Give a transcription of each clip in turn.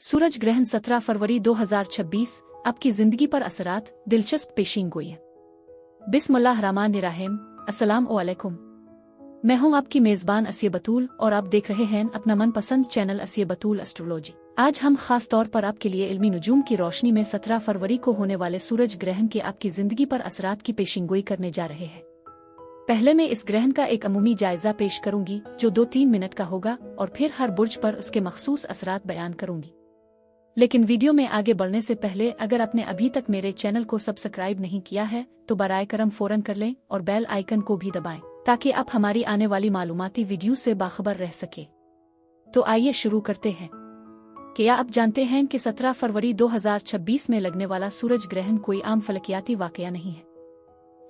सूरज ग्रहण 17 फरवरी 2026 आपकी जिंदगी पर असरात दिलचस्प पेशीनगोई है। बिस्मिल्लाहिर्रहमानिर्रहीम। अस्सलाम वालेकुम। मैं हूं आपकी मेजबान असिया बतूल और आप देख रहे हैं अपना मनपसंद चैनल असिया बतूल एस्ट्रोलॉजी। आज हम खास तौर पर आपके लिए इल्मी नुजूम की रोशनी में 17 फरवरी को होने वाले सूरज ग्रहण के आपकी जिंदगी पर असरात की पेशीनगोई करने जा रहे हैं। पहले मैं इस ग्रहण का एक अमूमी जायजा पेश करूंगी जो 2-3 मिनट का होगा और फिर हर बुर्ज पर उसके मखसूस असरात बयान करूंगी। लेकिन वीडियो में आगे बढ़ने से पहले अगर आपने अभी तक मेरे चैनल को सब्सक्राइब नहीं किया है तो बराए करम फौरन कर लें और बेल आइकन को भी दबाएं ताकि आप हमारी आने वाली मालूमाती वीडियो से बाखबर रह सके। तो आइए शुरू करते हैं। क्या आप जानते हैं कि 17 फरवरी 2026 में लगने वाला सूरज ग्रहण कोई आम फलकियाती वाकया नहीं है।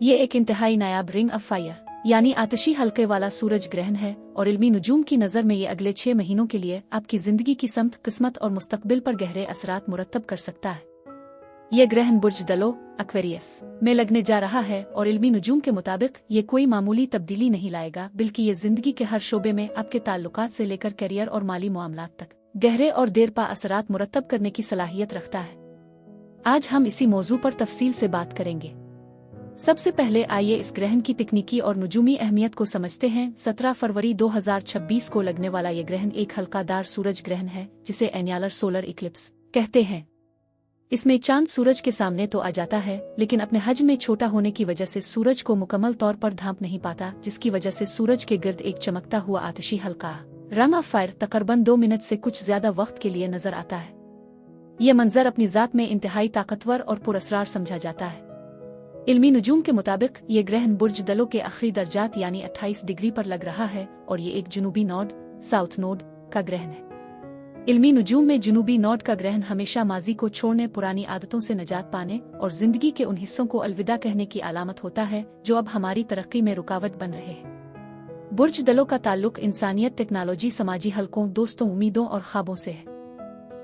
ये एक इंतहाई नायाब रिंग ऑफ फायर यानी आतिशी हल्के वाला सूरज ग्रहण है और इल्मी नुजूम की नज़र में ये अगले 6 महीनों के लिए आपकी जिंदगी की समत, किस्मत और मुस्तकबिल पर गहरे असरात मुरतब कर सकता है। ये ग्रहण बुर्ज दलो एक्वेरियस में लगने जा रहा है और इल्मी नुजूम के मुताबिक ये कोई मामूली तब्दीली नहीं लाएगा, बल्कि ये जिंदगी के हर शोबे में आपके ताल्लुकात से लेकर करियर और माली मामलात तक गहरे और देरपा असरात मुरतब करने की सलाहियत रखता है। आज हम इसी मौजू पर तफसील से बात करेंगे। सबसे पहले आइए इस ग्रहण की तकनीकी और नुजूमी अहमियत को समझते हैं। 17 फरवरी 2026 को लगने वाला यह ग्रहण एक हल्कादार सूरज ग्रहण है जिसे एन्यालर सोलर इक्लिप्स कहते हैं। इसमें चांद सूरज के सामने तो आ जाता है लेकिन अपने हजम में छोटा होने की वजह से सूरज को मुकम्मल तौर पर ढांप नहीं पाता, जिसकी वजह से सूरज के गिर्द एक चमकता हुआ आतिशी हल्का रंग ऑफ फायर तकरीबन 2 मिनट से कुछ ज्यादा वक्त के लिए नजर आता है। यह मंजर अपनी जात में इंतहाई ताकतवर और पुरअसरार समझा जाता है। इल्मी नुजूम के मुताबिक ये ग्रहण बुर्ज दलों के आखिरी दर्जात यानी 28 डिग्री पर लग रहा है और ये एक जुनूबी नोड साउथ नोड का ग्रहण है। इल्मी नुजूम में जुनूबी नोड का ग्रहण हमेशा माजी को छोड़ने, पुरानी आदतों से निजात पाने और जिंदगी के उन हिस्सों को अलविदा कहने की अलामत होता है जो अब हमारी तरक्की में रुकावट बन रहे हैं। बुर्ज दलों का ताल्लुक इंसानियत, टेक्नोलॉजी, समाजी हलकों, दोस्तों, उम्मीदों और ख्वाबों से है।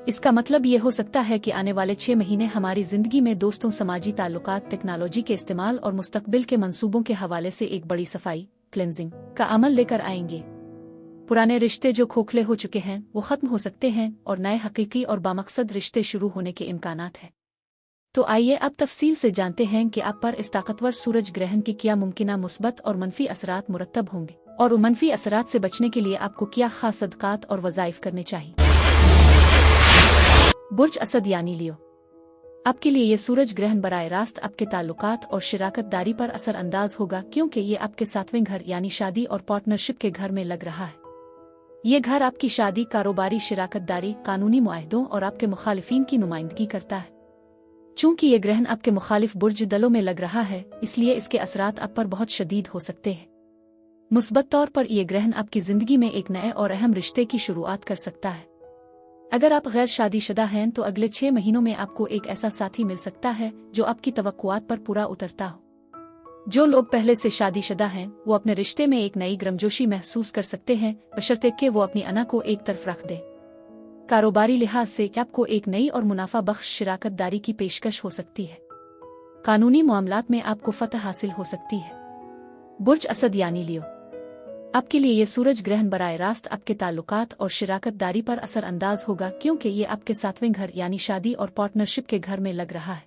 इसका मतलब ये हो सकता है कि आने वाले 6 महीने हमारी जिंदगी में दोस्तों, समाजी ताल्लुकात, टेक्नोलॉजी के इस्तेमाल और मुस्तकबिल के मंसूबों के हवाले से एक बड़ी सफाई, क्लेंजिंग का अमल लेकर आएंगे। पुराने रिश्ते जो खोखले हो चुके हैं वो खत्म हो सकते हैं और नए हकीकी और बामकसद रिश्ते शुरू होने के इम्कानात हैं। तो आइए अब तफसील से जानते हैं कि आप पर इस ताकतवर सूरज ग्रहण के क्या मुमकिना मुस्बत और मनफी असरात मुरतब होंगे और उन मनफी असरात से बचने के लिए आपको क्या खास सदकात और वज़ाइफ करने चाहिए। बुर्ज असद यानी लियो, आपके लिए ये सूरज ग्रहण बराह रास्त आपके ताल्लुकात और शिराकत दारी पर असर अंदाज होगा, क्योंकि ये आपके 7वें घर यानी शादी और पार्टनरशिप के घर में लग रहा है। ये घर आपकी शादी, कारोबारी, शिराकत दारी, कानूनी मुआहदों और आपके मुखालिफिन की नुमाइंदगी करता है। चूंकि ये ग्रहण आपके मुखालिफ बुर्ज दलों में लग रहा है, इसलिए इसके असरात आप पर बहुत शदीद हो सकते हैं। मुस्बत तौर पर यह ग्रहण आपकी जिंदगी में एक नए और अहम रिश्ते की शुरुआत कर सकता है। अगर आप गैर शादीशुदा हैं तो अगले 6 महीनों में आपको एक ऐसा साथी मिल सकता है जो आपकी तवक्कुआत पर पूरा उतरता हो। जो लोग पहले से शादीशुदा हैं वो अपने रिश्ते में एक नई गर्मजोशी महसूस कर सकते हैं, बशर्ते कि वो अपनी अना को एक तरफ रख दे। कारोबारी लिहाज से आपको एक नई और मुनाफा बख्श शिराकत दारी की पेशकश हो सकती है। कानूनी मामलात में आपको फतह हासिल हो सकती है। बुर्ज असद यानी लियो, आपके लिए ये सूरज ग्रहण बराह रास्त आपके ताल्लुकात और शिराकत दारी पर असर अंदाज होगा, क्योंकि ये आपके 7वें घर यानी शादी और पार्टनरशिप के घर में लग रहा है।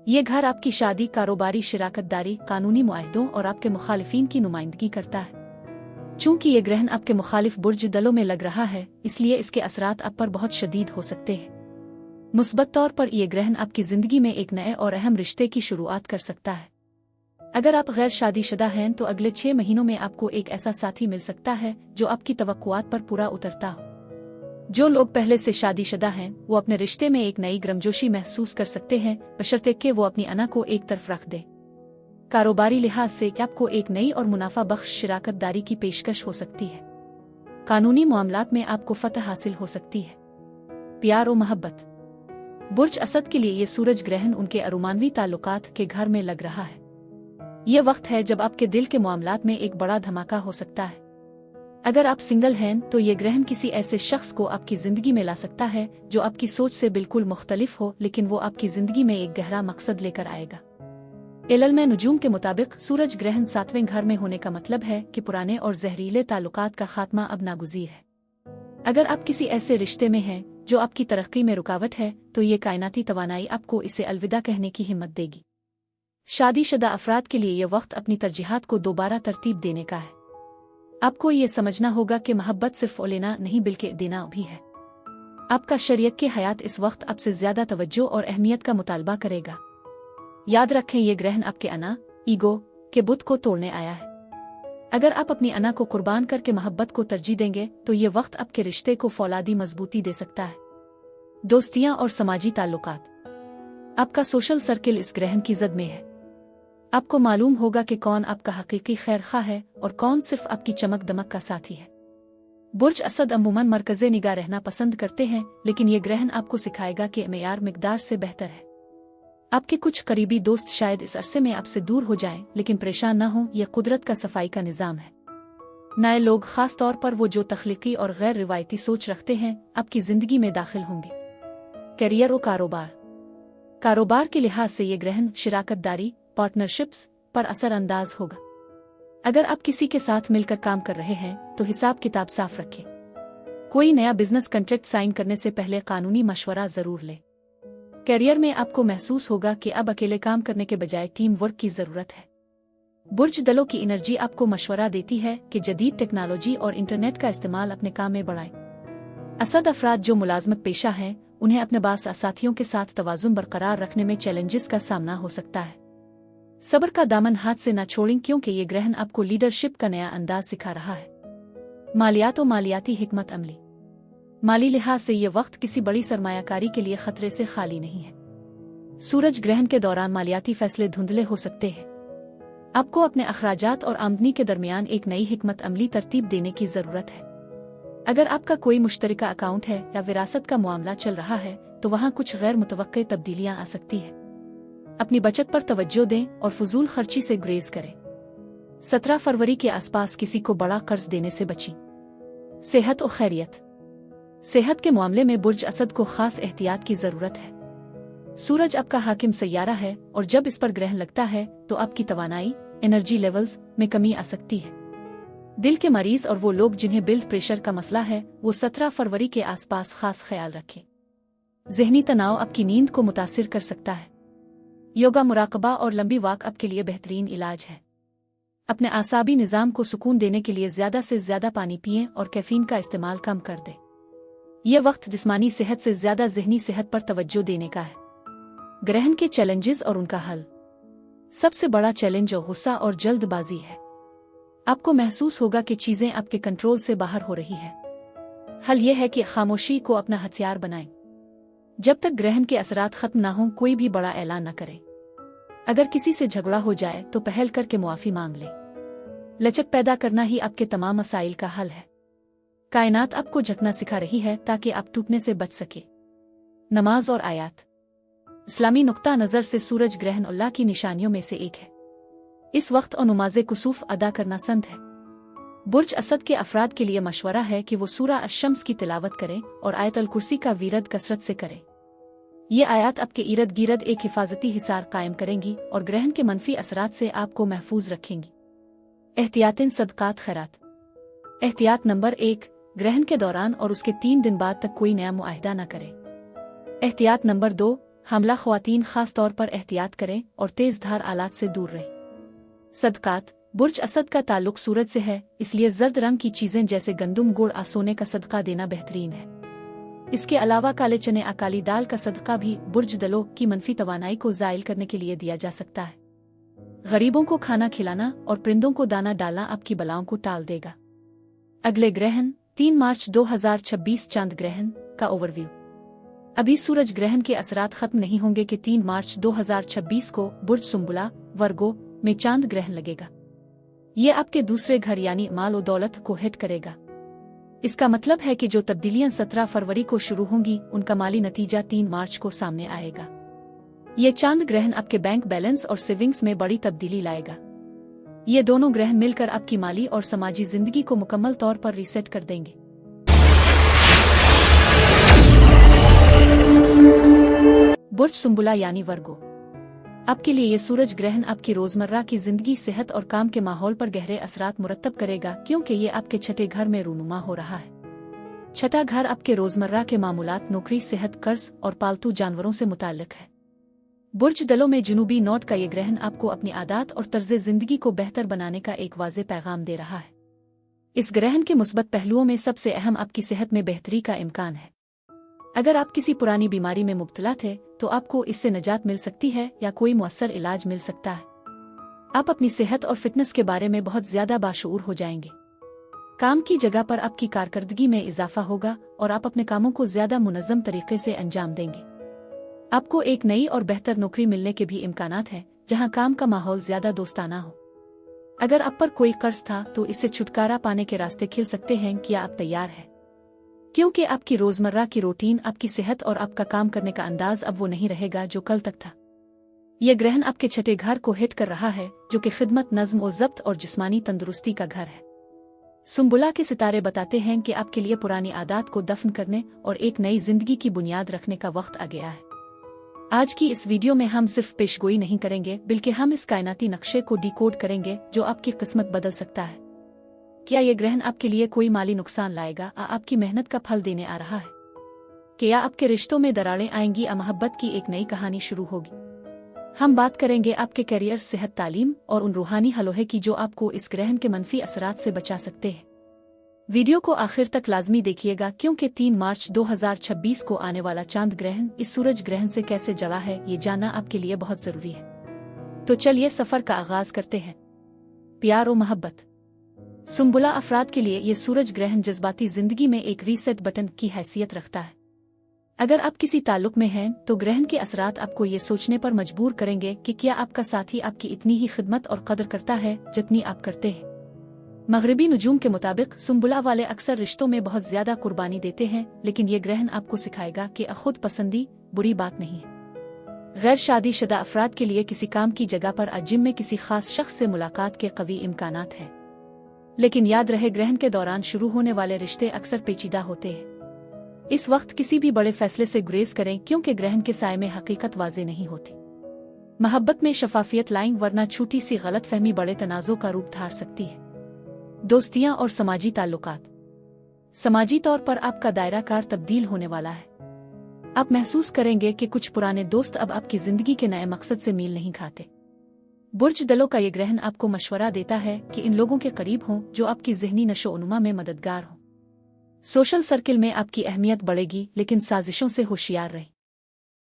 ये घर आपकी शादी, कारोबारी, शिराकत दारी, कानूनी मुआहदों और आपके मुखालिफिन की नुमाइंदगी करता है। चूंकि ये ग्रहण आपके मुखालिफ बुर्ज दलों में लग रहा है, इसलिए इसके असरात आप पर बहुत शदीद हो सकते हैं। मुस्बत तौर पर यह ग्रहण आपकी जिंदगी में एक नए और अहम रिश्ते की शुरुआत कर सकता है। अगर आप गैर शादीशुदा हैं तो अगले 6 महीनों में आपको एक ऐसा साथी मिल सकता है जो आपकी तवक्कुआत पर पूरा उतरता हो। जो लोग पहले से शादीशुदा हैं वो अपने रिश्ते में एक नई गर्मजोशी महसूस कर सकते हैं, बशर्ते कि वो अपनी अना को एक तरफ रख दे। कारोबारी लिहाज से आपको एक नई और मुनाफा बख्श शिराकत दारी की पेशकश हो सकती है। कानूनी मामलात में आपको फतह हासिल हो सकती है। प्यार और मोहब्बत, बुर्ज असद के लिए ये सूरज ग्रहण उनके अरुमानवी ताल्लुकात के घर में लग रहा है। यह वक्त है जब आपके दिल के मामलात में एक बड़ा धमाका हो सकता है। अगर आप सिंगल हैं तो ये ग्रहण किसी ऐसे शख्स को आपकी जिंदगी में ला सकता है जो आपकी सोच से बिल्कुल मुख्तलिफ हो, लेकिन वो आपकी जिंदगी में एक गहरा मकसद लेकर आएगा। इल्म नुजूम के मुताबिक सूरज ग्रहण 7वें घर में होने का मतलब है कि पुराने और जहरीले ताल्लुकात का खात्मा अब नागुज़ीर है। अगर आप किसी ऐसे रिश्ते में हैं जो आपकी तरक्की में रुकावट है, तो ये कायनाती तवानाई आपको इसे अलविदा कहने की हिम्मत देगी। शादीशुदा अफराद के लिए यह वक्त अपनी तरजीहात को दोबारा तरतीब देने का है। आपको ये समझना होगा कि मोहब्बत सिर्फ लेना नहीं बल्कि देना भी है। आपका शरीयत के हयात इस वक्त आपसे ज्यादा तवज्जो और अहमियत का मुतालबा करेगा। याद रखें, ये ग्रहण आपके अना, ईगो के बुत को तोड़ने आया है। अगर आप अपनी अना को कुर्बान करके मोहब्बत को तरजीह देंगे तो ये वक्त आपके रिश्ते को फौलादी मजबूती दे सकता है। दोस्तियां और समाजी ताल्लुकात। आपका सोशल सर्किल इस ग्रहण की जद में है। आपको मालूम होगा कि कौन आपका हकीकी खैरखा है और कौन सिर्फ आपकी चमक दमक का साथी है। बुर्ज असद अमूमन मरकज़े निगाह रहना पसंद करते हैं, लेकिन ये ग्रहण आपको सिखाएगा कि मेयार मिकदार से बेहतर है। आपके कुछ करीबी दोस्त शायद इस अरसे में आपसे दूर हो जाएं, लेकिन परेशान न हो, यह कुदरत का सफाई का निज़ाम है। नए लोग, खास तौर पर वो जो तख्लीकी और गैर रिवायती सोच रखते हैं, आपकी जिंदगी में दाखिल होंगे। करियर और कारोबार। कारोबार के लिहाज से ये ग्रहण शिराकतदारी, पार्टनरशिप्स पर असरअंदाज होगा। अगर आप किसी के साथ मिलकर काम कर रहे हैं तो हिसाब किताब साफ रखें। कोई नया बिजनेस कॉन्ट्रैक्ट साइन करने से पहले कानूनी मशवरा जरूर लें। करियर में आपको महसूस होगा कि अब अकेले काम करने के बजाय टीम वर्क की जरूरत है। बुर्ज दलों की एनर्जी आपको मशवरा देती है कि जदीद टेक्नोलॉजी और इंटरनेट का इस्तेमाल अपने काम में बढ़ाएं। असद अफराद जो मुलाजमत पेशा हैं, उन्हें अपने बास साथियों के साथ तवाजुन बरकरार रखने में चैलेंजेस का सामना हो सकता है। सब्र का दामन हाथ से न छोड़ें, क्योंकि ये ग्रहण आपको लीडरशिप का नया अंदाज सिखा रहा है। मालियात और मालियाती हिकमत अमली। माली लिहाज से ये वक्त किसी बड़ी सरमायाकारी के लिए खतरे से खाली नहीं है। सूरज ग्रहण के दौरान मालियाती फैसले धुंधले हो सकते हैं। आपको अपने अखराजात और आमदनी के दरमियान एक नई हिकमत अमली तरतीब देने की जरूरत है। अगर आपका कोई मुश्तरका अकाउंट है या विरासत का मामला चल रहा है तो वहाँ कुछ गैर मुतवक्के तब्दीलियां आ सकती है। अपनी बचत पर तवज्जो दें और फजूल खर्ची से गुरेज करें। 17 फरवरी के आसपास किसी को बड़ा कर्ज देने से बचें। सेहत और खैरियत। सेहत के मामले में बुर्ज असद को खास एहतियात की जरूरत है। सूरज आपका हाकिम सैयारा है और जब इस पर ग्रहण लगता है तो आपकी तवानाई, एनर्जी लेवल्स में कमी आ सकती है। दिल के मरीज और वो लोग जिन्हें ब्लड प्रेशर का मसला है, वो 17 फरवरी के आसपास खास ख्याल रखें। जहनी तनाव आपकी नींद को मुतासिर कर सकता है। योगा, मुराकबा और लंबी वॉक आपके लिए बेहतरीन इलाज है। अपने आसाबी निज़ाम को सुकून देने के लिए ज्यादा से ज्यादा पानी पिएं और कैफीन का इस्तेमाल कम कर दें। यह वक्त जिस्मानी सेहत से ज्यादा ज़हनी सेहत पर तवज्जो देने का है। ग्रहण के चैलेंजेस और उनका हल। सबसे बड़ा चैलेंज गुस्सा और जल्दबाजी है। आपको महसूस होगा कि चीजें आपके कंट्रोल से बाहर हो रही है। हल यह है कि खामोशी को अपना हथियार बनाएं। जब तक ग्रहण के असरात खत्म ना हों, कोई भी बड़ा ऐलान न करें। अगर किसी से झगड़ा हो जाए तो पहल करके मुआफी मांग लें। लचक पैदा करना ही आपके तमाम मसाइल का हल है। कायनात आपको झकना सिखा रही है ताकि आप टूटने से बच सके। नमाज और आयात। इस्लामी नुक्ता नजर से सूरज ग्रहण अल्लाह की निशानियों में से एक है। इस वक्त और नमाज़े कुसूफ अदा करना संत है। बुर्ज असद के अफराद के लिए मशवरा है कि वो सूरा अश-शम्स की तिलावत करें और आयत अल कुर्सी का वीरद कसरत से करें। ये आयत आपके इर्द गिर्द एक हिफाजती हिसार कायम करेंगी और ग्रहण के मनफी असरात से आपको महफूज रखेंगी। एहतियातन सदकात खैरात। एहतियात नंबर 1, ग्रहण के दौरान और उसके 3 दिन बाद तक कोई नया मुआहदा न करें। एहतियात नंबर 2, हमला ख्वातीन खास तौर पर एहतियात करें और तेज धार आलात से दूर रहें। सदकात। बुर्ज असद का ताल्लुक सूरज से है, इसलिए जर्द रंग की चीजें जैसे गंदुम, गुड़, सोने का सदका देना बेहतरीन है। इसके अलावा काले चने, अकाली दाल का सदका भी बुर्ज दलों की मनफी तवानाई को जायल करने के लिए दिया जा सकता है। गरीबों को खाना खिलाना और परिंदों को दाना डालना आपकी बलाओं को टाल देगा। अगले ग्रहण 3 मार्च 2026 चांद ग्रहण का ओवरव्यू। अभी सूरज ग्रहण के असरात खत्म नहीं होंगे कि 3 मार्च 2026 को बुर्ज सुम्बुला, वर्गो में चांद ग्रहण लगेगा। ये आपके दूसरे घर यानी माल और दौलत को हिट करेगा। इसका मतलब है कि जो तब्दीलियां 17 फरवरी को शुरू होंगी, उनका माली नतीजा 3 मार्च को सामने आएगा। ये चांद ग्रहण आपके बैंक बैलेंस और सेविंग्स में बड़ी तब्दीली लाएगा। ये दोनों ग्रहण मिलकर आपकी माली और समाजी जिंदगी को मुकम्मल तौर पर रीसेट कर देंगे। बुर्ज सुम्बुला यानी वर्गो। आपके लिए ये सूरज ग्रहण आपकी रोजमर्रा की जिंदगी, सेहत और काम के माहौल पर गहरे असरात मुरत्तब करेगा, क्योंकि ये आपके छठे घर में रूनुमा हो रहा है। छठा घर आपके रोजमर्रा के मामूलात, नौकरी, सेहत, कर्ज और पालतू जानवरों से मुताल्लिक है। बुर्ज दलों में जुनूबी नोट का ये ग्रहण आपको अपनी आदत और तर्ज जिंदगी को बेहतर बनाने का एक वाज़ेह पैगाम दे रहा है। इस ग्रहण के मुस्बत पहलुओं में सबसे अहम आपकी सेहत में बेहतरी का इम्कान है। अगर आप किसी पुरानी बीमारी में मुब्तला थे तो आपको इससे निजात मिल सकती है या कोई मुअस्सर इलाज मिल सकता है। आप अपनी सेहत और फिटनेस के बारे में बहुत ज्यादा बाशऊर हो जाएंगे। काम की जगह पर आपकी कारकर्दगी में इजाफा होगा और आप अपने कामों को ज्यादा मुनज़्ज़म तरीके से अंजाम देंगे। आपको एक नई और बेहतर नौकरी मिलने के भी इम्कानात हैं, जहां काम का माहौल ज्यादा दोस्ताना हो। अगर आप पर कोई कर्ज था तो इससे छुटकारा पाने के रास्ते खिल सकते हैं। क्या आप तैयार हैं? क्योंकि आपकी रोजमर्रा की रूटीन, आपकी सेहत और आपका काम करने का अंदाज अब वो नहीं रहेगा जो कल तक था। यह ग्रहण आपके छठे घर को हिट कर रहा है, जो कि खिदमत, नज्म और ज़ब्त और जिस्मानी तंदुरुस्ती का घर है। सुम्बुला के सितारे बताते हैं कि आपके लिए पुरानी आदत को दफन करने और एक नई जिंदगी की बुनियाद रखने का वक्त आ गया है। आज की इस वीडियो में हम सिर्फ पेशगोई नहीं करेंगे, बल्कि हम इस कायनाती नक्शे को डिकोड करेंगे जो आपकी किस्मत बदल सकता है। क्या यह ग्रहण आपके लिए कोई माली नुकसान लाएगा या आपकी मेहनत का फल देने आ रहा है? क्या आपके रिश्तों में दरारें आएंगी या मोहब्बत की एक नई कहानी शुरू होगी? हम बात करेंगे आपके करियर, सेहत, तालीम और उन रूहानी हलोहे की जो आपको इस ग्रहण के मनफी असरात से बचा सकते हैं। वीडियो को आखिर तक लाजमी देखिएगा, क्योंकि 3 मार्च 2026 को आने वाला चांद ग्रहण इस सूरज ग्रहण से कैसे जड़ा है, ये जानना आपके लिए बहुत जरूरी है। तो चलिए सफर का आगाज करते हैं। प्यार और मोहब्बत। सुम्बुला अफराद के लिए ये सूरज ग्रहण जज्बाती जिंदगी में एक रीसेट बटन की हैसियत रखता है। अगर आप किसी ताल्लुक में हैं तो ग्रहण के असरात आपको ये सोचने पर मजबूर करेंगे कि क्या आपका साथी आपकी इतनी ही खिदमत और कदर करता है जितनी आप करते हैं। मगरिबी नुजूम के मुताबिक सुम्बुला वाले अक्सर रिश्तों में बहुत ज्यादा कुर्बानी देते हैं, लेकिन ये ग्रहण आपको सिखाएगा कि खुद पसंदी बुरी बात नहीं है। गैर शादीशुदा अफराद के लिए किसी काम की जगह पर जिम में किसी खास शख्स से मुलाकात के कवी इम्कानात हैं, लेकिन याद रहे ग्रहण के दौरान शुरू होने वाले रिश्ते अक्सर पेचीदा होते हैं। इस वक्त किसी भी बड़े फैसले से गुरेज करें, क्योंकि ग्रहण के साए में हकीकत वाज़ेह नहीं होती। मोहब्बत में शफाफियत लाएं, वरना छोटी सी गलत फहमी बड़े तनाज़ों का रूप धार सकती है। दोस्तियां और समाजी ताल्लुकात। समाजी तौर पर आपका दायरा कार तब्दील होने वाला है। आप महसूस करेंगे कि कुछ पुराने दोस्त अब आपकी जिंदगी के नए मकसद से मील नहीं खाते। बुर्ज दलों का ये ग्रहण आपको मशवरा देता है कि इन लोगों के करीब हों जो आपकी ज़हनी नशोनुमा में मददगार हों। सोशल सर्किल में आपकी अहमियत बढ़ेगी, लेकिन साजिशों से होशियार रहें।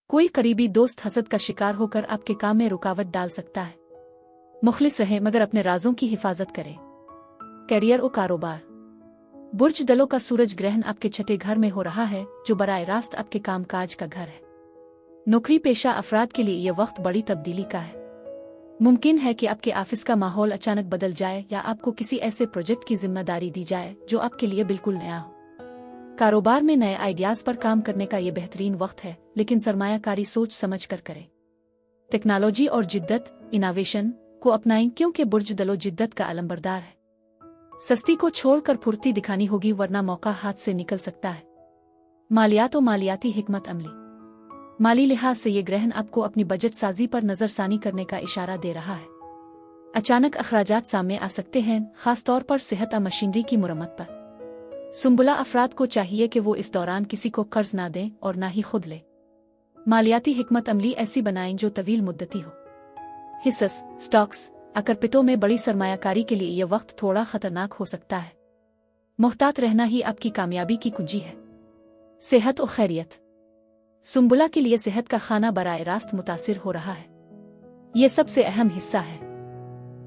कोई करीबी दोस्त हसद का शिकार होकर आपके काम में रुकावट डाल सकता है। मुखलिस रहें, मगर अपने राजों की हिफाजत करें। करियर और कारोबार। बुर्ज दलों का सूरज ग्रहण आपके छठे घर में हो रहा है, जो बराह रास्त आपके कामकाज का घर है। नौकरी पेशा अफराद के लिए यह वक्त बड़ी तब्दीली का है। मुमकिन है कि आपके ऑफिस का माहौल अचानक बदल जाए या आपको किसी ऐसे प्रोजेक्ट की जिम्मेदारी दी जाए जो आपके लिए बिल्कुल नया हो। कारोबार में नए आइडियाज पर काम करने का ये बेहतरीन वक्त है, लेकिन सरमायाकारी सोच समझ कर करें। टेक्नोलॉजी और जिद्दत, इनोवेशन को अपनाएं, क्योंकि बुर्ज दलों जिद्दत का अलंबरदार है। सस्ती को छोड़कर फुर्ती दिखानी होगी, वरना मौका हाथ से निकल सकता है। मालियात और मालियाती हिकमत अमली। माली लिहाज से ये ग्रहण आपको अपनी बजट साजी पर नजरसानी करने का इशारा दे रहा है। अचानक अखराजात सामने आ सकते हैं, खासतौर पर सेहत और मशीनरी की मुरम्मत पर। सुम्बुला अफराद को चाहिए कि वो इस दौरान किसी को कर्ज ना दें और ना ही खुद ले। मालियाती हिकमत अमली ऐसी बनाएं जो तवील मुद्दती हो। हिस्सस, स्टॉक्स, अकरपिटों में बड़ी सरमायाकारी के लिए यह वक्त थोड़ा खतरनाक हो सकता है। मुहतात रहना ही आपकी कामयाबी की कुंजी है। सेहत और खैरियत। सुम्बुला के लिए सेहत का खाना बराह रास्त मुतासिर हो रहा है। यह सबसे अहम हिस्सा है।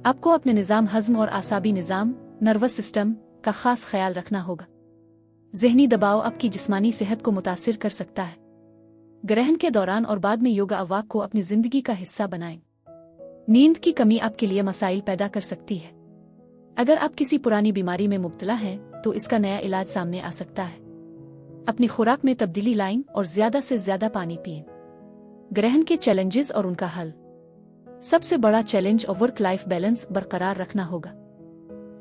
आपको अपने निज़ाम हज़म और आसाबी निज़ाम, नर्वस सिस्टम का खास ख्याल रखना होगा। ज़हनी दबाव आपकी जिस्मानी सेहत को मुतासिर कर सकता है। ग्रहण के दौरान और बाद में योगा अवाक को अपनी जिंदगी का हिस्सा बनाएं। नींद की कमी आपके लिए मसाइल पैदा कर सकती है। अगर आप किसी पुरानी बीमारी में मुब्तला हैं तो इसका नया इलाज सामने आ सकता है। अपनी खुराक में तब्दीली लाएं और ज्यादा से ज्यादा पानी पिएं। ग्रहण के चैलेंजेस और उनका हल। सबसे बड़ा चैलेंज और वर्क लाइफ बैलेंस बरकरार रखना होगा।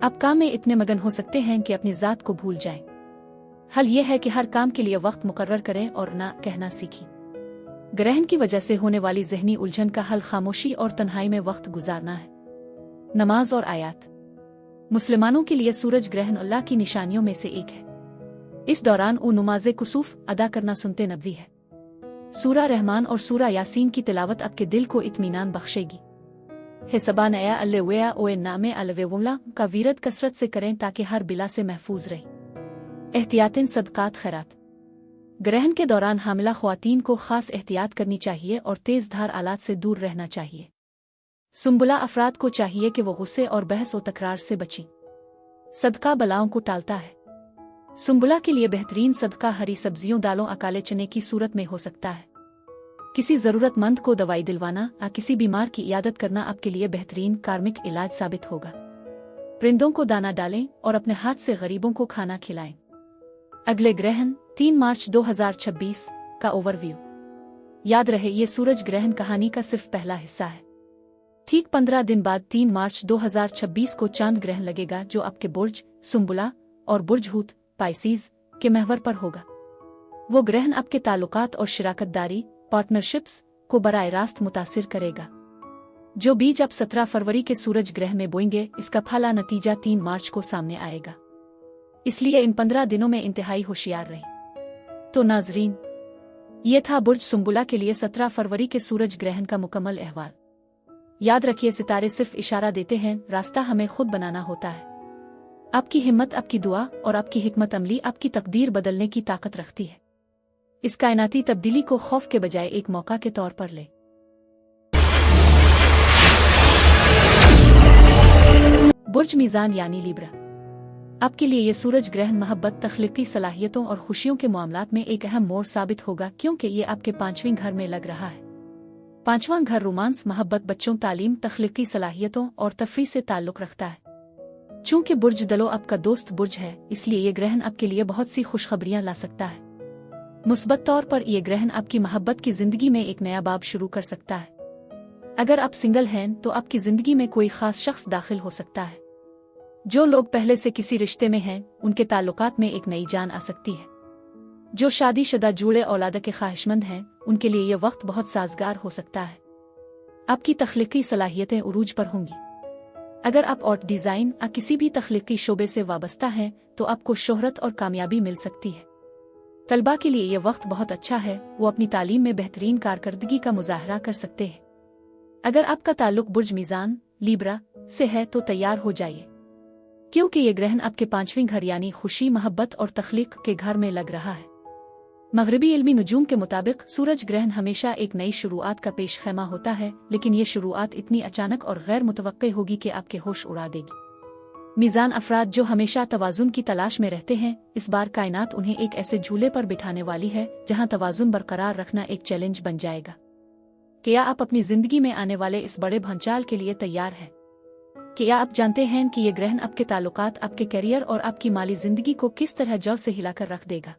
आप काम में इतने मगन हो सकते हैं कि अपनी जात को भूल जाएं। हल यह है कि हर काम के लिए वक्त मुकर्रर करें और ना कहना सीखें। ग्रहण की वजह से होने वाली ज़हनी उलझन का हल खामोशी और तन्हाई में वक्त गुजारना है। नमाज और आयात। मुसलमानों के लिए सूरज ग्रहण अल्लाह की निशानियों में से एक है। इस दौरान वो नमाज़े कुसूफ अदा करना सुनते नबवी है। सूरा रहमान और सूरा यासीन की तिलावत आपके दिल को इत्मीनान बख्शेगी। हिसबा नया अल्लेवेया ओए नामे अलवेवुला का वीरत कसरत से करें ताकि हर बिला से महफूज रहे। एहतियातिन सदकात खैरात। ग्रहण के दौरान हामिला ख्वातीन को खास एहतियात करनी चाहिए और तेज धार आलात से दूर रहना चाहिए। सुम्बुला अफराद को चाहिए कि वो गुस्से और बहस व तकरार से बचें। सदका बलाओं को टालता है। सुम्बुला के लिए बेहतरीन सदका हरी सब्जियों, दालों, अकाले चने की सूरत में हो सकता है। किसी जरूरतमंद को दवाई दिलवाना या किसी बीमार की इयादत करना आपके लिए बेहतरीन कार्मिक इलाज साबित होगा। परिंदों को दाना डालें और अपने हाथ से गरीबों को खाना खिलाएं। अगले ग्रहण 3 मार्च 2026 का ओवरव्यू। याद रहे ये सूरज ग्रहण कहानी का सिर्फ पहला हिस्सा है। ठीक 15 दिन बाद 3 मार्च 2026 को चांद ग्रहण लगेगा जो आपके बुर्ज सुम्बुला और बुर्ज हूत पाइसीज के महवर पर होगा। वो ग्रहण आपके ताल्लुकात और शिराकतदारी पार्टनरशिप्स को बराह रास्त मुतासिर करेगा। जो बीज आप 17 फरवरी के सूरज ग्रहण में बोएंगे इसका फला नतीजा 3 मार्च को सामने आएगा। इसलिए इन 15 दिनों में इंतहाई होशियार रहें। तो नाजरीन, ये था बुर्ज सुम्बुला के लिए 17 फरवरी के सूरज ग्रहण का मुकम्मल अहवाल। याद रखिए, सितारे सिर्फ इशारा देते हैं, रास्ता हमें खुद बनाना होता है। आपकी हिम्मत, आपकी दुआ और आपकी हिकमत अमली आपकी तकदीर बदलने की ताकत रखती है। इस कायनाती तब्दीली को खौफ के बजाय एक मौका के तौर पर ले। बुर्ज मीज़ान यानी लिब्रा। आपके लिए ये सूरज ग्रहण मोहब्बत, तख्लीकी सलाहियतों और खुशियों के मामलात में एक अहम मोड़ साबित होगा, क्योंकि ये आपके 5वें घर में लग रहा है। 5वां घर रोमांस, मोहब्बत, बच्चों, तालीम, तख्लीकी सलाहियतों और तफरी से ताल्लुक रखता है। चूंकि बुर्ज दलो आपका दोस्त बुर्ज है, इसलिए ये ग्रहण आपके लिए बहुत सी खुशखबरियां ला सकता है। मुस्बत तौर पर यह ग्रहण आपकी मोहब्बत की जिंदगी में एक नया बाब शुरू कर सकता है। अगर आप सिंगल हैं तो आपकी जिंदगी में कोई खास शख्स दाखिल हो सकता है। जो लोग पहले से किसी रिश्ते में हैं उनके ताल्लुकात में एक नई जान आ सकती है। जो शादीशुदा जूड़े औलाद के ख्वाहिशमंद हैं उनके लिए यह वक्त बहुत साजगार हो सकता है। आपकी तख्लीकी सलाहियतें उरूज पर होंगी। अगर आप आर्ट डिजाइन या किसी भी तख्लीकी शोबे से वाबस्ता हैं तो आपको शोहरत और कामयाबी मिल सकती है। तलबा के लिए यह वक्त बहुत अच्छा है, वो अपनी तालीम में बेहतरीन कारकर्दगी का मुजाहरा कर सकते हैं। अगर आपका ताल्लुक बुर्ज मीज़ान लिब्रा से है तो तैयार हो जाइए, क्योंकि ये ग्रहण आपके 5वें घर यानी खुशी, मोहब्बत और तख्लीक के घर में लग रहा है। मगरबी इल्मी नुजूम के मुताबिक सूरज ग्रहण हमेशा एक नई शुरुआत का पेश खैमा होता है, लेकिन ये शुरुआत इतनी अचानक और गैर मुतवक्के होगी कि आपके होश उड़ा देगी। मीज़ान अफराद जो हमेशा तवाज़ुन की तलाश में रहते हैं, इस बार कायनात उन्हें एक ऐसे झूले पर बिठाने वाली है जहां तवाज़ुन बरकरार रखना एक चैलेंज बन जाएगा। क्या आप अपनी जिंदगी में आने वाले इस बड़े भंचाल के लिए तैयार हैं? क्या आप जानते हैं कि ये ग्रहण आपके ताल्लुकात, आपके करियर और आपकी माली जिंदगी को किस तरह जड़ से हिलाकर रख देगा?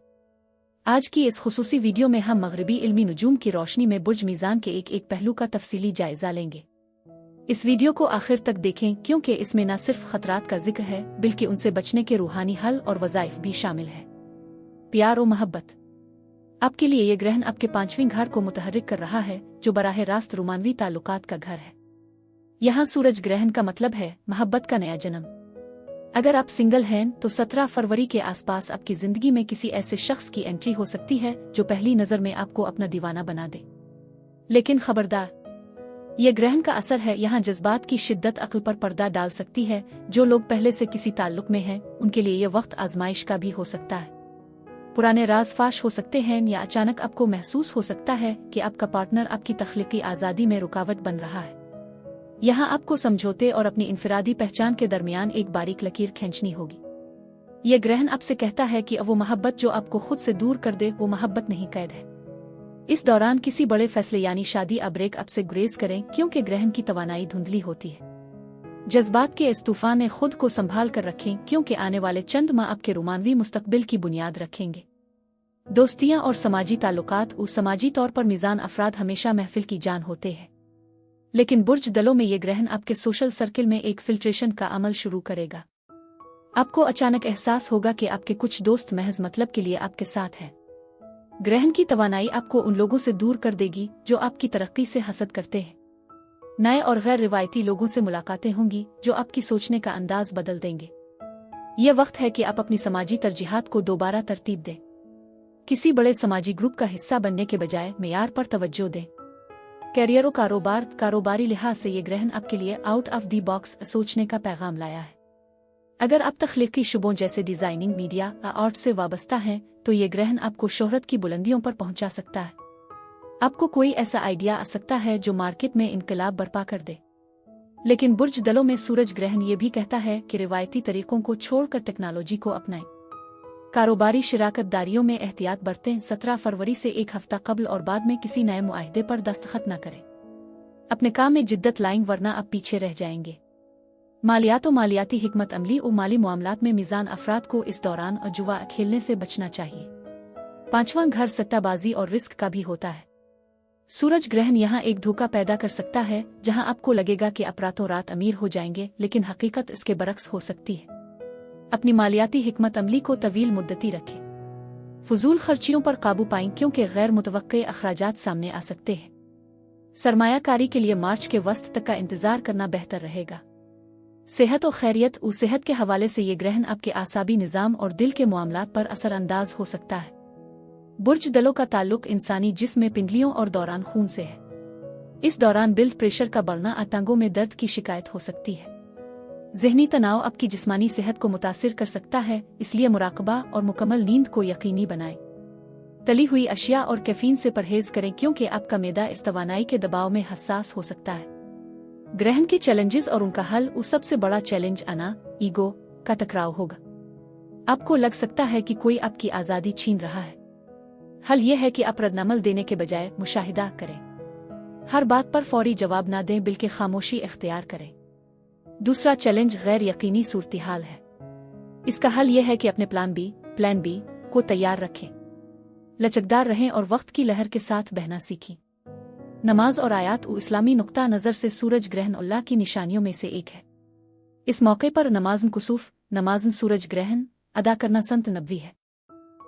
आज की इस खुसूसी वीडियो में हम मगरबी इल्मी नुजूम की रोशनी में बुर्ज मीज़ान के एक पहलू का तफसीली जायजा लेंगे। इस वीडियो को आखिर तक देखें, क्योंकि इसमें न सिर्फ खतरात का जिक्र है बल्कि उनसे बचने के रूहानी हल और वज़ाइफ भी शामिल है। प्यार और मोहब्बत। आपके लिए ये ग्रहण आपके 5वें घर को मुतहर्रिक कर रहा है, जो बराह रास्त रोमानवी ताल्लुकात का घर है। यहाँ सूरज ग्रहण का मतलब है मोहब्बत का नया जन्म। अगर आप सिंगल हैं तो 17 फरवरी के आसपास आपकी जिंदगी में किसी ऐसे शख्स की एंट्री हो सकती है जो पहली नजर में आपको अपना दीवाना बना दे। लेकिन खबरदार, यह ग्रहण का असर है, यहाँ जज्बात की शिद्दत अक्ल पर पर्दा डाल सकती है। जो लोग पहले से किसी ताल्लुक में हैं उनके लिए यह वक्त आजमाइश का भी हो सकता है। पुराने राज फाश हो सकते हैं या अचानक आपको महसूस हो सकता है कि आपका पार्टनर आपकी तख्लीकी आज़ादी में रुकावट बन रहा है। यहाँ आपको समझौते और अपनी इनफरादी पहचान के दरमियान एक बारीक लकीर खींचनी होगी। यह ग्रहण आपसे कहता है कि वो मोहब्बत जो आपको खुद से दूर कर दे वो मोहब्बत नहीं, कैद है। इस दौरान किसी बड़े फैसले यानी शादी या ब्रेक अप से गुरेज करें, क्योंकि ग्रहण की तवानाई धुंधली होती है। जज्बात के इस तूफान में खुद को संभाल कर रखें, क्योंकि आने वाले चंद माह आपके रोमानवी मुस्तकबिल की बुनियाद रखेंगे। दोस्तियां और समाजी ताल्लुकात। समाजी तौर पर मीज़ान अफराद हमेशा महफिल की जान होते हैं, लेकिन बुर्ज दलों में ये ग्रहण आपके सोशल सर्किल में एक फिल्ट्रेशन का अमल शुरू करेगा। आपको अचानक एहसास होगा कि आपके कुछ दोस्त महज मतलब के लिए आपके साथ हैं। ग्रहण की तवानाई आपको उन लोगों से दूर कर देगी जो आपकी तरक्की से हसद करते हैं। नए और गैर रिवायती लोगों से मुलाकातें होंगी जो आपकी सोचने का अंदाज बदल देंगे। यह वक्त है कि आप अपनी समाजी तरजीहात को दोबारा तरतीब दें। किसी बड़े समाजी ग्रुप का हिस्सा बनने के बजाय मेयार पर तवज्जो दें। कैरियर और कारोबारी लिहाज से ये ग्रहण आपके लिए आउट ऑफ द बॉक्स सोचने का पैगाम लाया है। अगर आप तख्लीकी शुबों जैसे डिजाइनिंग, मीडिया या आर्ट से वाबस्ता हैं, तो ये ग्रहण आपको शोहरत की बुलंदियों पर पहुंचा सकता है। आपको कोई ऐसा आइडिया आ सकता है जो मार्केट में इनकलाब बर्पा कर दे। लेकिन बुर्ज दलों में सूरज ग्रहण ये भी कहता है कि रिवायती तरीकों को छोड़कर टेक्नोलॉजी को अपनाएं। कारोबारी शिराकतदारियों में एहतियात बरतें। 17 फरवरी से एक हफ्ता कबल और बाद में किसी नए मुआहदे पर दस्तखत न करें। अपने काम में जिद्दत लाएं, वरना आप पीछे रह जाएंगे। मालियात और मालियाती हिकमत अमली और माली मामलात में मिजान अफराद को इस दौरान जुआ खेलने से बचना चाहिए। 5वां घर सट्टाबाजी और रिस्क का भी होता है। सूरज ग्रहण यहाँ एक धोखा पैदा कर सकता है, जहाँ आपको लगेगा कि आप रातों रात अमीर हो जाएंगे, लेकिन हकीकत इसके बरक्स हो सकती है। अपनी मालियाती हिकमत अमली को तवील मुद्दती रखें। फजूल खर्चियों पर काबू पाएं, क्योंकि गैर मुतवक्के अखराजात सामने आ सकते हैं। सरमायाकारी के लिए मार्च के वस्त तक का इंतजार करना बेहतर रहेगा। सेहत और खैरियत और सेहत के हवाले से ये ग्रहण आपके आसाबी निज़ाम और दिल के मामलात पर असरअंदाज हो सकता है। बुर्ज दलों का ताल्लुक इंसानी जिस्म में पिंडलियों और दौरान खून से है। इस दौरान ब्लड प्रेशर का बढ़ना, टांगों में दर्द की शिकायत हो सकती है। ज़हनी तनाव आपकी जिस्मानी सेहत को मुतासिर कर सकता है, इसलिए मुराकबा और मुकम्मल नींद को यकीनी बनाएं। तली हुई अशिया और कैफीन से परहेज करें, क्योंकि आपका मैदा इस तवानाई के दबाव में हसास हो सकता है। ग्रहण के चैलेंजेस और उनका हल। सबसे बड़ा चैलेंज अना ईगो का टकराव होगा। आपको लग सकता है कि कोई आपकी आज़ादी छीन रहा है। हल यह है कि आप रद्दअमल देने के बजाय मुशाहिदा करें। हर बात पर फौरी जवाब ना दें, बल्कि खामोशी इख्तियार करें। दूसरा चैलेंज गैर यकीनी सूरत-ए-हाल है। इसका हल यह है कि अपने प्लान बी को तैयार रखें। लचकदार रहें और वक्त की लहर के साथ बहना सीखें। नमाज और आयात और इस्लामी नुक्ता नज़र से सूरज ग्रहण अल्लाह की निशानियों में से एक है। इस मौके पर नमाज़न कुसूफ, नमाज़न सूरज ग्रहण अदा करना संत नबवी है।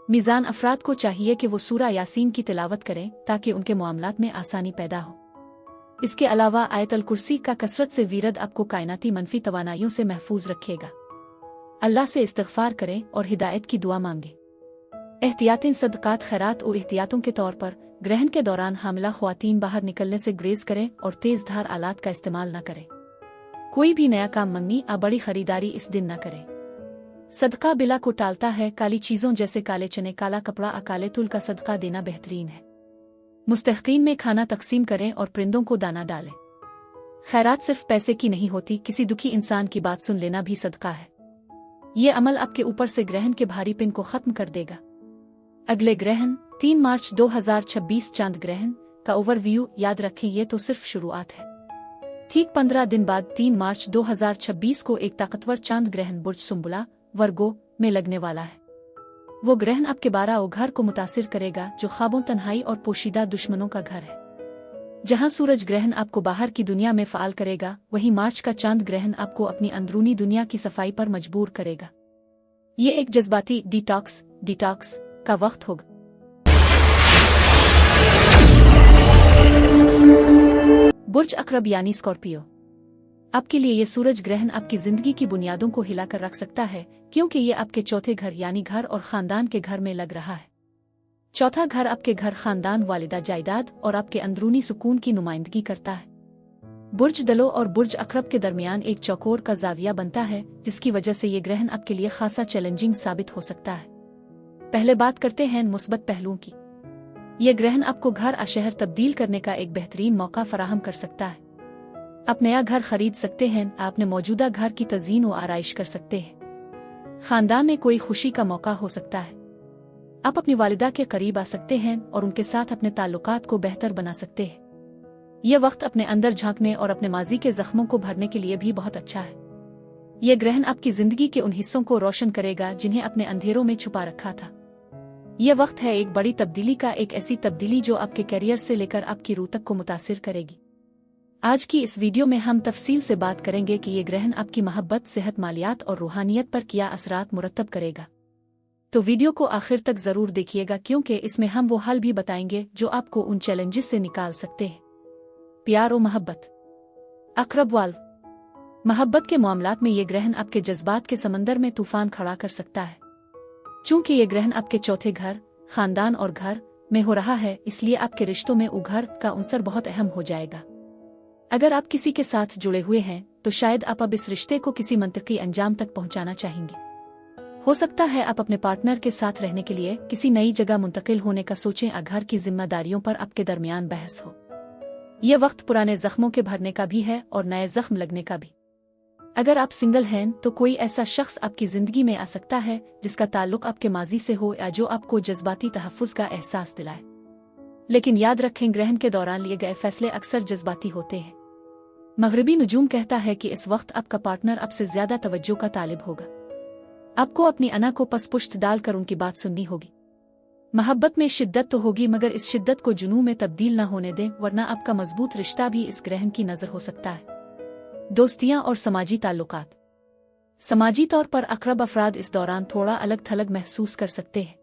मिजान अफराद को चाहिए कि वो सूरा यासीन की तिलावत करें, ताकि उनके मामलात में आसानी पैदा हो। इसके अलावा आयतल कुर्सी का कसरत से वीरद आपको कायनाती मनफी तवानाइयों से महफूज रखेगा। अल्लाह से इस्तिग़फ़ार करें और हिदायत की दुआ मांगे। एहतियातिन सदक़ात खैरात और एहतियातों के तौर पर ग्रहण के दौरान हामिला ख्वातीन बाहर निकलने से ग्रेज करें और तेज धार आलात का इस्तेमाल न करें। कोई भी नया काम मंगनी या बड़ी खरीदारी इस दिन न करें। सदका बिला को टालता है। काली चीजों जैसे काले चने, काला कपड़ा या काले तुल का सदका देना बेहतरीन है। मुस्तहकीन में खाना तकसीम करें और परिंदों को दाना डालें। खैरात सिर्फ पैसे की नहीं होती, किसी दुखी इंसान की बात सुन लेना भी सदका है। ये अमल आपके ऊपर से ग्रहण के भारीपन को खत्म कर देगा। अगले ग्रहण 3 मार्च 2026 चांद ग्रहण का ओवरव्यू याद रखें, ये तो सिर्फ शुरुआत है। ठीक 15 दिन बाद 3 मार्च 2026 को एक ताकतवर चांद ग्रहण बुर्ज सुंबुला वर्गो में लगने वाला है। वो ग्रहण आपके 12 घर को मुतासिर करेगा, जो ख्वाबों, तन्हाई और पोशीदा दुश्मनों का घर है। जहां सूरज ग्रहण आपको बाहर की दुनिया में फ़ाल करेगा, वहीं मार्च का चांद ग्रहण आपको अपनी अंदरूनी दुनिया की सफाई पर मजबूर करेगा। ये एक जज्बाती डिटॉक्स का वक्त होगा। बुर्ज अकरब यानी स्कॉर्पियो, आपके लिए ये सूरज ग्रहण आपकी जिंदगी की बुनियादों को हिलाकर रख सकता है, क्योंकि ये आपके चौथे घर यानी घर और खानदान के घर में लग रहा है। चौथा घर आपके घर, खानदान, वालिदा, जायदाद और आपके अंदरूनी सुकून की नुमाइंदगी करता है। बुर्ज दलों और बुर्ज अकरब के दरमियान एक चौकोर का जाविया बनता है, जिसकी वजह से ये ग्रहण आपके लिए खासा चैलेंजिंग साबित हो सकता है। पहले बात करते हैं मुस्बत पहलुओं की। यह ग्रहण आपको घर या शहर तब्दील करने का एक बेहतरीन मौका फराहम कर सकता है। आप नया घर खरीद सकते हैं, आप अपने मौजूदा घर की तज़ीन व आराइश कर सकते हैं। खानदान में कोई खुशी का मौका हो सकता है। आप अपनी वालिदा के करीब आ सकते हैं और उनके साथ अपने ताल्लुकात को बेहतर बना सकते हैं। यह वक्त अपने अंदर झांकने और अपने माजी के जख्मों को भरने के लिए भी बहुत अच्छा है। यह ग्रहण आपकी जिंदगी के उन हिस्सों को रोशन करेगा जिन्हें अपने अंधेरों में छुपा रखा था। यह वक्त है एक बड़ी तब्दीली का, एक ऐसी तब्दीली जो आपके करियर से लेकर आपकी रूह तक को मुतासिर करेगी। आज की इस वीडियो में हम तफसील से बात करेंगे कि ये ग्रहण आपकी मोहब्बत, सेहत, मालियात और रूहानियत पर क्या असरात मुरत्तब करेगा। तो वीडियो को आखिर तक जरूर देखिएगा, क्योंकि इसमें हम वो हल भी बताएंगे जो आपको उन चैलेंजेस से निकाल सकते हैं। प्यार और मोहब्बत। अकरब वाल्व मोहब्बत के मामलात में ये ग्रहण आपके जज्बात के समंदर में तूफान खड़ा कर सकता है। चूंकि ये ग्रहण आपके चौथे घर, खानदान और घर में हो रहा है, इसलिए आपके रिश्तों में उघर का अंसर बहुत अहम हो जाएगा। अगर आप किसी के साथ जुड़े हुए हैं तो शायद आप अब इस रिश्ते को किसी मंतकी अंजाम तक पहुंचाना चाहेंगे। हो सकता है आप अपने पार्टनर के साथ रहने के लिए किसी नई जगह मुंतकिल होने का सोचें। घर की जिम्मेदारियों पर आपके दरमियान बहस हो। यह वक्त पुराने जख्मों के भरने का भी है और नए जख्म लगने का भी। अगर आप सिंगल हैं तो कोई ऐसा शख्स आपकी जिंदगी में आ सकता है जिसका ताल्लुक आपके माजी से हो या जो आपको जज्बाती तहफ़्फ़ुज़ का एहसास दिलाए। लेकिन याद रखें, ग्रहण के दौरान लिए गए फैसले अक्सर जज्बाती होते हैं। मगरिबी नुजूम कहता है कि इस वक्त आपका पार्टनर आपसे ज्यादा तवज्जो का तालिब होगा। आपको अपनी अना को पसपुश्त डालकर उनकी बात सुननी होगी। मोहब्बत में शिद्दत तो होगी, मगर इस शिद्दत को जुनून में तब्दील न होने दें, वरना आपका मजबूत रिश्ता भी इस ग्रहण की नजर हो सकता है। दोस्तियां और समाजी ताल्लुकात। समाजी तौर पर अक़रब अफराद इस दौरान थोड़ा अलग थलग महसूस कर सकते हैं।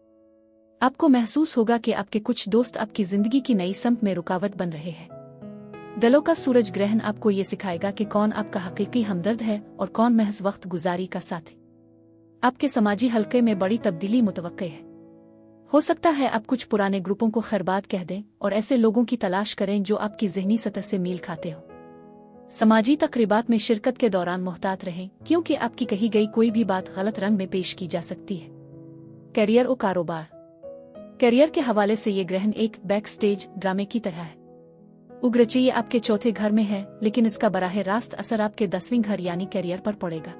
आपको महसूस होगा कि आपके कुछ दोस्त आपकी जिंदगी की नई समत में रुकावट बन रहे हैं। दिलों का सूरज ग्रहण आपको ये सिखाएगा कि कौन आपका हकीकी हमदर्द है और कौन महज वक्त गुजारी का साथी। आपके समाजी हलके में बड़ी तब्दीली मुतवक्के है। हो सकता है आप कुछ पुराने ग्रुपों को खैरबाद कह दें और ऐसे लोगों की तलाश करें जो आपकी ज़हनी सतह से मील खाते हो। समाजी तकरीबात में शिरकत के दौरान मोहतात रहें, क्योंकि आपकी कही गई कोई भी बात गलत रंग में पेश की जा सकती है। करियर और कारोबार। करियर के हवाले से ये ग्रहण एक बैक स्टेज ड्रामे की तरह है। उग्रचयी आपके चौथे घर में है, लेकिन इसका बराह रास्त असर आपके 10वीं घर यानी करियर पर पड़ेगा।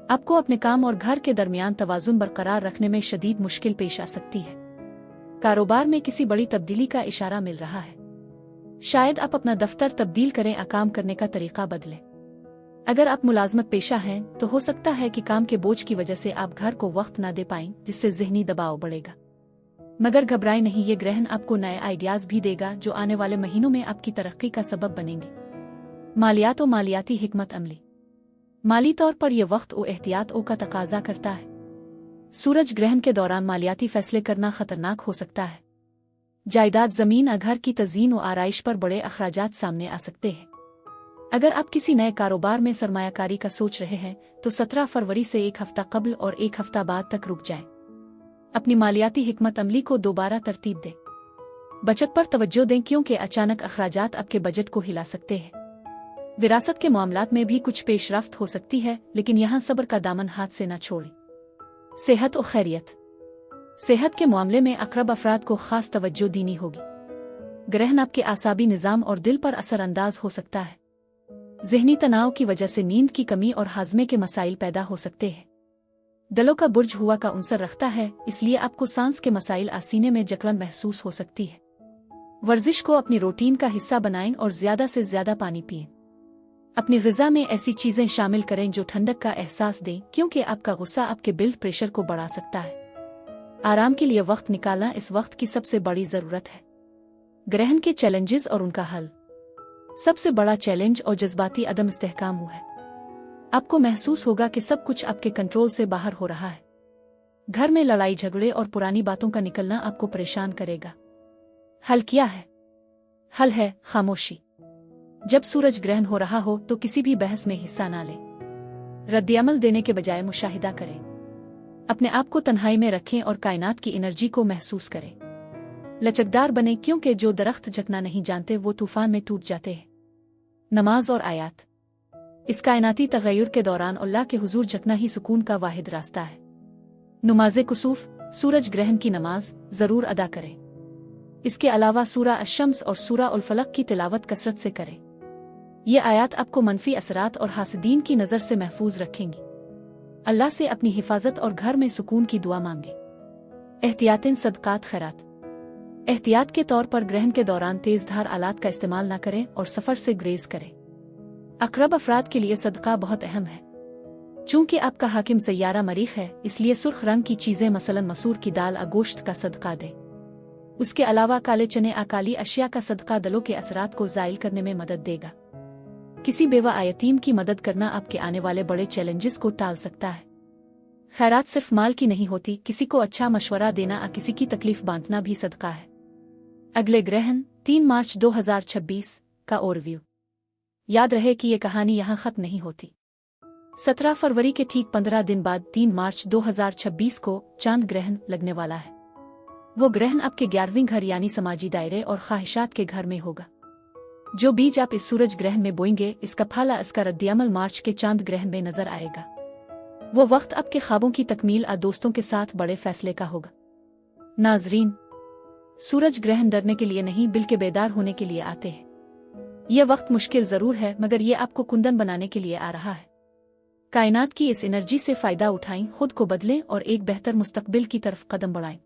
आपको अपने काम और घर के दरमियान तवाजुन बरकरार रखने में शदीद मुश्किल पेश आ सकती है। कारोबार में किसी बड़ी तब्दीली का इशारा मिल रहा है। शायद आप अपना दफ्तर तब्दील करें या काम करने का तरीका बदलें। अगर आप मुलाजमत पेशा हैं तो हो सकता है कि काम के बोझ की वजह से आप घर को वक्त न दे पाएं, जिससे ज़हनी दबाव बढ़ेगा। मगर घबराएं नहीं, ये ग्रहण आपको नए आइडियाज भी देगा जो आने वाले महीनों में आपकी तरक्की का सबब बनेंगे। मालियात और मालियाती हिकमत अमली। माली तौर पर यह वक्त और एहतियात का तकाजा करता है। सूरज ग्रहण के दौरान मालियाती फैसले करना खतरनाक हो सकता है। जायदाद, जमीन या घर की तज़ीन और आराइश पर बड़े अखराजात सामने आ सकते हैं। अगर आप किसी नए कारोबार में सरमायाकारी का सोच रहे हैं तो 17 फरवरी से एक हफ्ता कबल और एक हफ्ता बाद तक रुक जाएं। अपनी मालियाती हिकमत अमली को दोबारा तरतीब दें। बचत पर तवज्जो दें, क्योंकि अचानक अखराजात आपके बजट को हिला सकते हैं। विरासत के मामलात में भी कुछ पेशरफ्त हो सकती है, लेकिन यहाँ सब्र का दामन हाथ से न छोड़ें। सेहत और खैरियत। सेहत के मामले में अक़रब अफराद को खास तवज्जो देनी होगी। ग्रहण आपके आसाबी निज़ाम और दिल पर असरअंदाज हो सकता है। ज़हनी तनाव की वजह से नींद की कमी और हाजमे के मसाइल पैदा हो सकते हैं। दिलों का बुर्ज हुआ का अंसर रखता है, इसलिए आपको सांस के मसाइल सीने में जकड़न महसूस हो सकती है। वर्जिश को अपनी रूटीन का हिस्सा बनाएं और ज़्यादा से ज़्यादा पानी पिएं। अपनी ग़िज़ा में ऐसी चीज़ें शामिल करें जो ठंडक का एहसास दें, क्योंकि आपका गुस्सा आपके ब्लड प्रेशर को बढ़ा सकता है। आराम के लिए वक्त निकालना इस वक्त की सबसे बड़ी ज़रूरत है। ग्रहण के चैलेंजेस और उनका हल। सबसे बड़ा चैलेंज और जज्बाती अदम इस्तेहकाम है। आपको महसूस होगा कि सब कुछ आपके कंट्रोल से बाहर हो रहा है। घर में लड़ाई झगड़े और पुरानी बातों का निकलना आपको परेशान करेगा। हल क्या है? हल है खामोशी। जब सूरज ग्रहण हो रहा हो तो किसी भी बहस में हिस्सा ना लें। रद्द-ए-अमल देने के बजाय मुशाहिदा करें। अपने आप को तन्हाई में रखें और कायनात की एनर्जी को महसूस करें। लचकदार बने, क्योंकि जो दरख्त झुकना नहीं जानते वो तूफान में टूट जाते हैं। नमाज और आयात। इस कायनाती तगय्युर के दौरान अल्लाह के हुजूर झुकना ही सुकून का वाहिद रास्ता है। नमाज़े कुसूफ, सूरज ग्रहण की नमाज जरूर अदा करें। इसके अलावा सूरा अश-शम्स और सूरा उल फलक की तिलावत कसरत से करें। ये आयात आपको मनफी असरात और हासिदीन की नज़र से महफूज रखेंगी। अल्लाह से अपनी हिफाजत और घर में सुकून की दुआ मांगे। एहतियातन सदकात खैरात। एहतियात के तौर पर ग्रहण के दौरान तेज धार आलात का इस्तेमाल न करें और सफ़र से ग्रेज करें। अक़रब अफराद के लिए सदका बहुत अहम है। चूंकि आपका हाकिम सैयारा मरीख है, इसलिए सुर्ख रंग की चीज़ें मसलन मसूर की दाल गोश्त का सदका दें। उसके अलावा काले चने काली अशिया का सदका दिलों के असरात को ज़ाइल करने में मदद देगा। किसी बेवा यतीम की मदद करना आपके आने वाले बड़े चैलेंजेस को टाल सकता है। खैरात सिर्फ माल की नहीं होती, किसी को अच्छा मशवरा देना या किसी की तकलीफ बांटना भी सदका है। अगले ग्रहण 3 मार्च 2026 का ओवरव्यू। याद रहे कि ये कहानी यहाँ खत्म नहीं होती। 17 फरवरी के ठीक 15 दिन बाद 3 मार्च 2026 को चांद ग्रहण लगने वाला है। वो ग्रहण आपके 11वें घर यानी समाजी दायरे और ख्वाहिशात के घर में होगा। जो बीज आप इस सूरज ग्रहण में बोएंगे, इसका फल इसका रद्दअमल मार्च के चांद ग्रहण में नजर आएगा। वो वक्त आपके ख्वाबों की तकमील दोस्तों के साथ बड़े फैसले का होगा। नाजरीन, सूरज ग्रहण डरने के लिए नहीं बल्कि बेदार होने के लिए आते हैं। यह वक्त मुश्किल जरूर है, मगर यह आपको कुंदन बनाने के लिए आ रहा है। कायनात की इस एनर्जी से फायदा उठाएं, खुद को बदलें और एक बेहतर मुस्तकबिल की तरफ कदम बढ़ाएं।